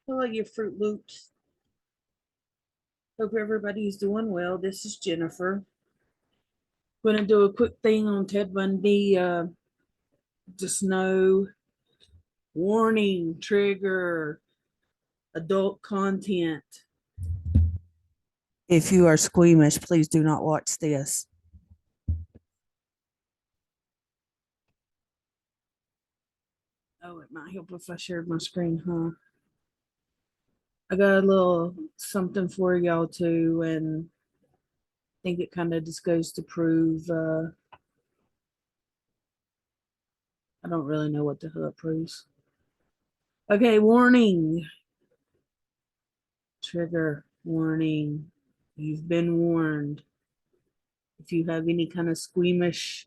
Hello, you Fruit Loops. Hope everybody's doing well. This is Jennifer. Going to do a quick thing on Ted Bundy. Just know, warning, trigger, adult content. If you are squeamish, please do not watch this. Oh, it might help if I shared my screen, huh? I got a little something for y'all too, and I think it kind of just goes to prove. I don't really know what the hell it proves. Okay, warning. Trigger warning. You've been warned. If you have any kind of squeamish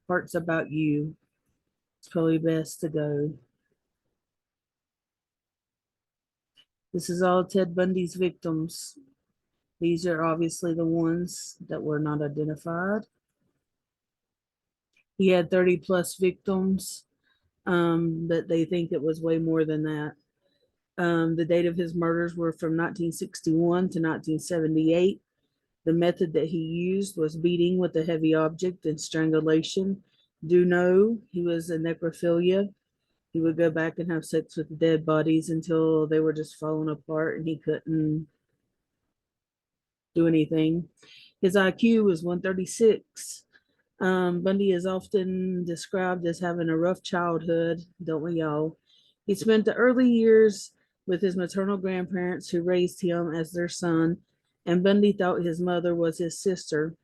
parts about you, it's probably best to go. This is all Ted Bundy's victims. These are obviously the ones that were not identified. He had 30 plus victims, but they think it was way more than that. The date of his murders were from 1961 to 1978. The method that he used was beating with a heavy object and strangulation. Do know he was a necrophilia. He would go back and have sex with dead bodies until they were just falling apart and he couldn't do anything. His IQ was 136. Bundy is often described as having a rough childhood, don't we all? He spent the early years with his maternal grandparents who raised him as their son, and Bundy thought his mother was his sister.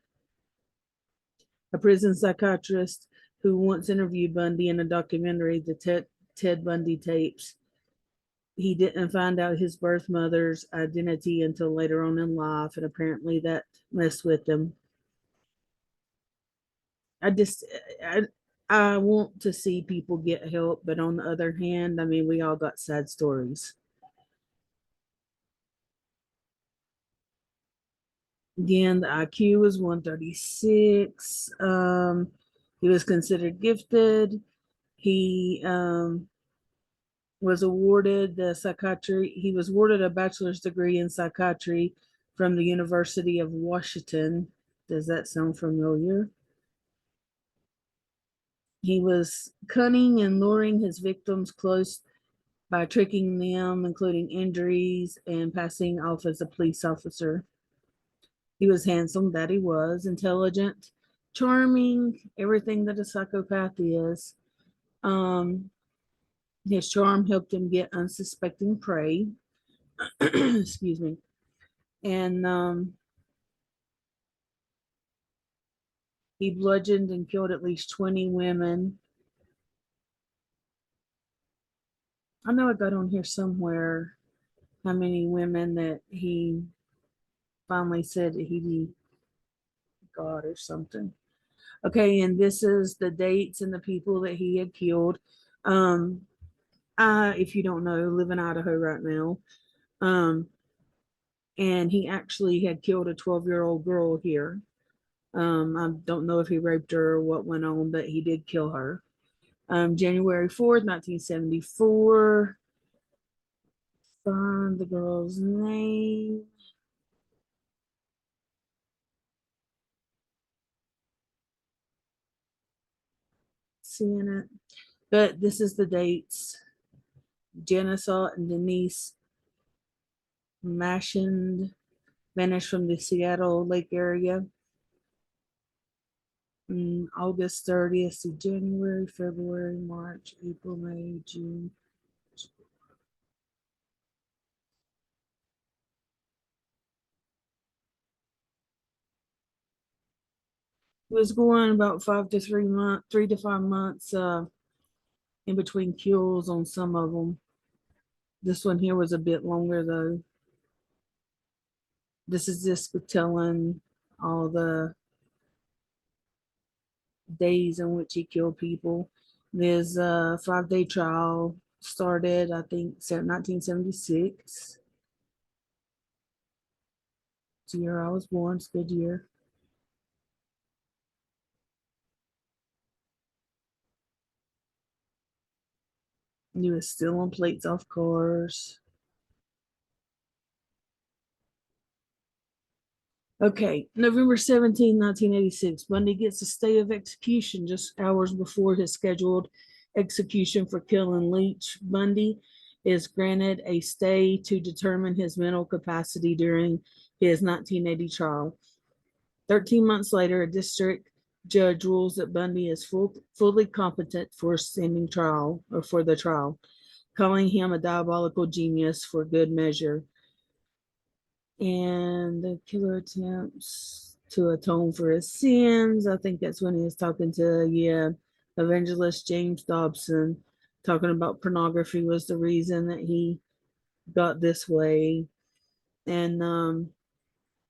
A prison psychiatrist who once interviewed Bundy in a documentary, the Ted Bundy tapes, he didn't find out his birth mother's identity until later on in life, and apparently that messed with him. I just, I, I want to see people get help, but on the other hand, I mean, we all got sad stories. Again, the IQ was 136. He was considered gifted. He was awarded the psychiatry. He was awarded a bachelor's degree in psychiatry from the University of Washington. Does that sound familiar? He was cunning and luring his victims close by tricking them, including injuries and passing off as a police officer. He was handsome, that he was, intelligent, charming, everything that a psychopath is. Um, his charm helped him get unsuspecting prey. Excuse me. And he bludgeoned and killed at least 20 women. I know I got on here somewhere how many women that he finally said that he got or something. Okay, and this is the dates and the people that he had killed. Um, I, if you don't know, live in Idaho right now. Um, and he actually had killed a 12-year-old girl here. I don't know if he raped her or what went on, but he did kill her. January 4th, 1974. Find the girl's name. Seeing it. But this is the dates. Jenna saw it and Denise Mashand vanished from the Seattle Lake area. August 30th to January, February, March, April, May, June. It was going about 5 to 3 months, 3 to 5 months in between kills on some of them. This one here was a bit longer though. This is just telling all the days in which he killed people. There's a 5 day trial started, I think, 1976. It's the year I was born. It's a good year. He was stealing plates off cars. Okay, November 17, 1986, Bundy gets a stay of execution just hours before his scheduled execution for killing Leach. Bundy is granted a stay to determine his mental capacity during his 1980 trial. 13 months later, a district judge rules that Bundy is fully competent for standing trial or for the trial, calling him a diabolical genius for good measure. And the killer attempts to atone for his sins. I think that's when he was talking to, yeah, evangelist James Dobson, talking about pornography was the reason that he got this way. And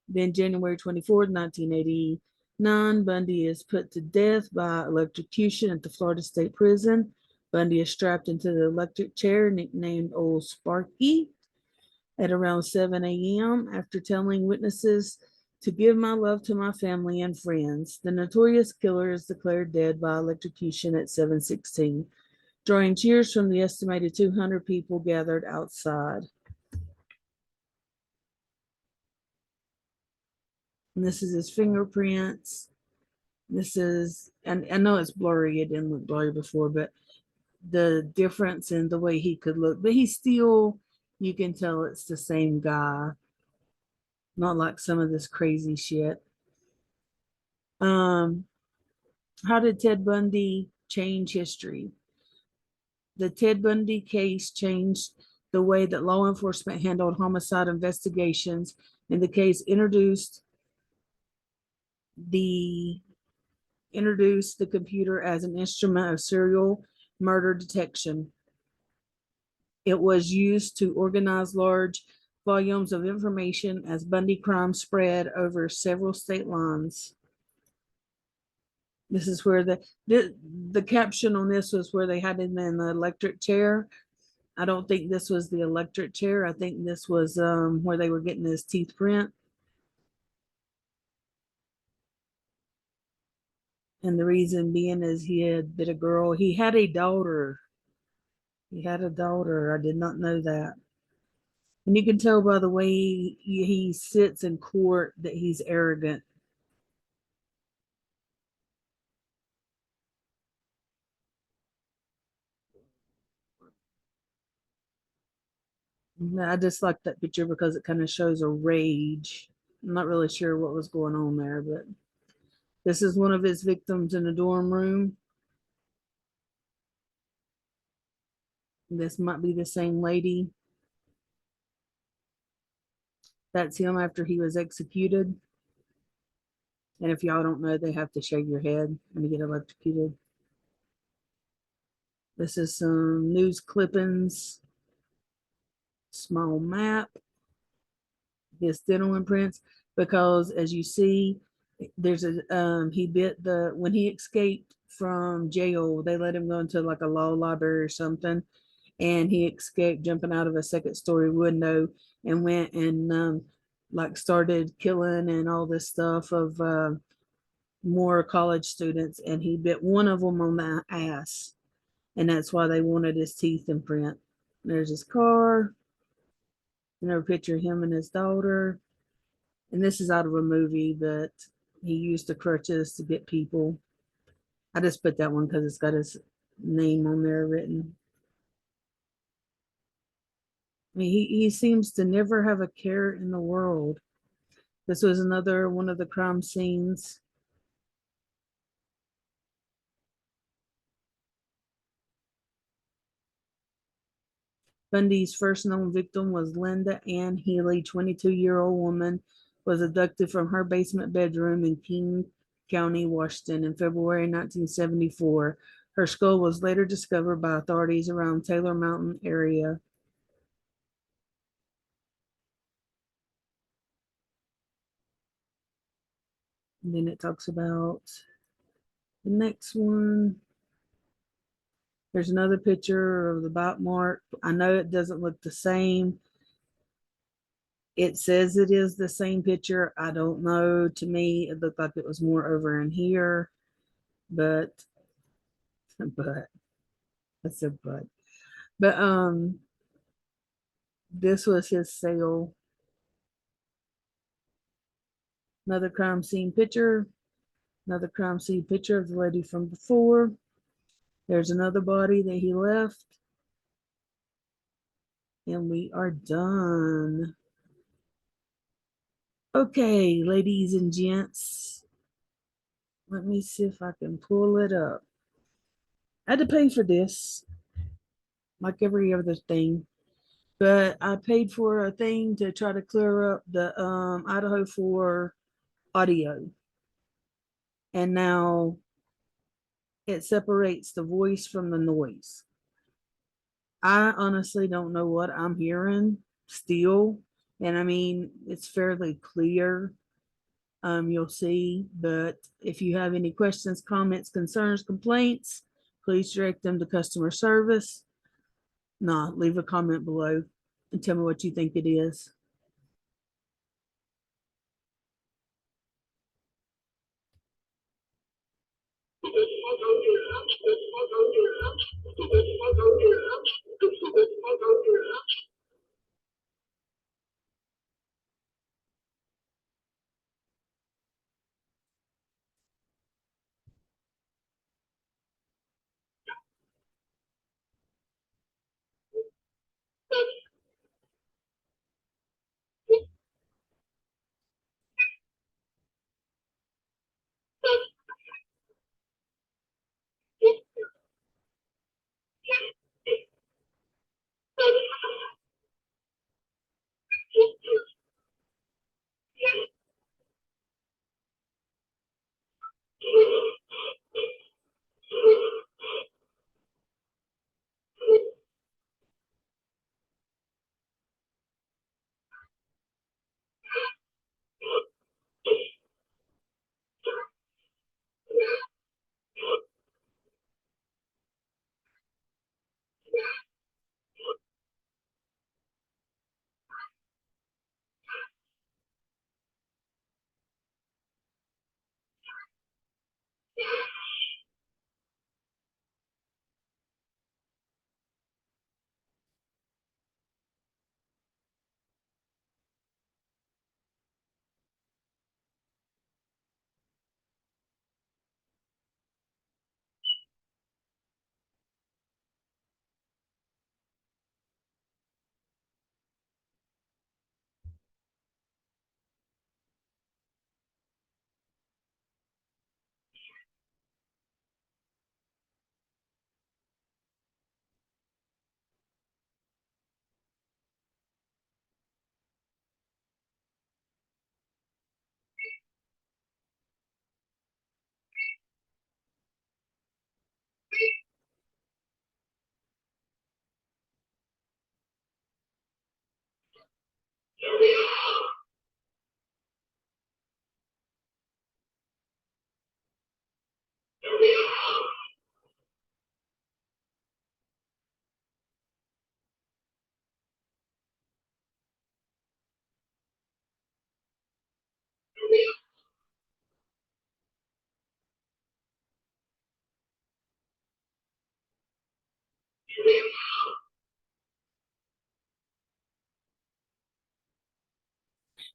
then January 24th, 1989, Bundy is put to death by electrocution at the Florida State Prison. Bundy is strapped into the electric chair, nicknamed Old Sparky, at around 7 a.m. after telling witnesses to give my love to my family and friends. The notorious killer is declared dead by electrocution at 7:16, drawing cheers from the estimated 200 people gathered outside. And this is his fingerprints. This is, and I know it's blurry, it didn't look blurry before, but the difference in the way he could look, but he's still, you can tell it's the same guy, not like some of this crazy shit. Um, how did Ted Bundy change history? The Ted Bundy case changed the way that law enforcement handled homicide investigations, and the case the introduced the computer as an instrument of serial murder detection. It was used to organize large volumes of information as Bundy crime spread over several state lines. This is where the caption on this was where they had him in the electric chair. I don't think this was the electric chair. I think this was where they were getting his teeth print. And the reason being is he had bit a girl. He had a daughter. He had a daughter. I did not know that. And you can tell by the way he sits in court that he's arrogant. I just like that picture because it kind of shows a rage. I'm not really sure what was going on there, but this is one of his victims in a dorm room. This might be the same lady. That's him after he was executed. And if y'all don't know, they have to shave your head when you get electrocuted. This is some news clippings, small map, his dental imprints, because as you see, there's a he bit the when he escaped from jail, they let him go into like a law library or something, and he escaped jumping out of a second story window and went and like started killing and all this stuff of more college students, and he bit one of them on the ass, and that's why they wanted his teeth imprint. There's his car, another picture of him and his daughter, and this is out of a movie, but he used the crutches to get people. I just put that one because it's got his name on there written. I mean, he seems to never have a care in the world. This was another one of the crime scenes. Bundy's first known victim was Linda Ann Healy, 22-year-old woman, was abducted from her basement bedroom in King County, Washington in February 1974. Her skull was later discovered by authorities around Taylor Mountain area. And then it talks about the next one. There's another picture of the bite mark. I know it doesn't look the same. It says it is the same picture. I don't know. To me, it looked like it was more over in here, but but that's a but this was his cell. Another crime scene picture. Another crime scene picture of the lady from before. There's another body that he left. And we are done. Okay, ladies and gents. Let me see if I can pull it up. I had to pay for this, like every other thing. But I paid for a thing to try to clear up the Idaho 4 audio. And now it separates the voice from the noise. I honestly don't know what I'm hearing still. And I mean, it's fairly clear. You'll see. But if you have any questions, comments, concerns, complaints, please direct them to customer service. Nah, leave a comment below and tell me what you think it is.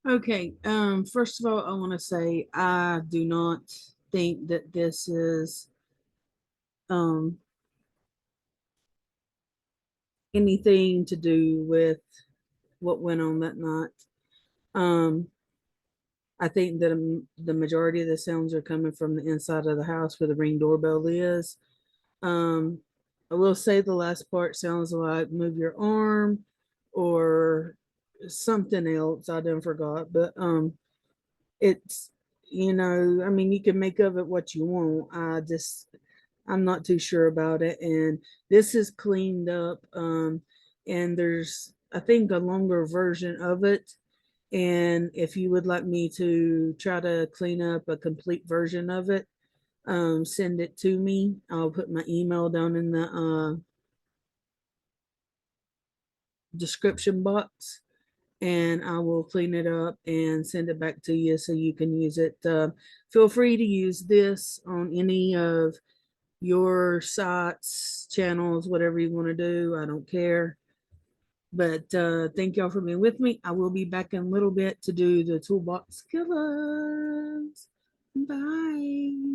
Okay, first of all, I want to say I do not think that this is um anything to do with what went on that night. Um, I think that the majority of the sounds are coming from the inside of the house where the ring doorbell is. Um, I will say the last part sounds like move your arm or something else. I done forgot, but it's I mean, you can make of it what you want. I'm not too sure about it. And this is cleaned up. And there's, I think, a longer version of it. And if you would like me to try to clean up a complete version of it, send it to me. I'll put my email down in the description box and I will clean it up and send it back to you so you can use it. Feel free to use this on any of your sites, channels, whatever you want to do. I don't care. But thank y'all for being with me. I will be back in a little bit to do the toolbox killers. Bye.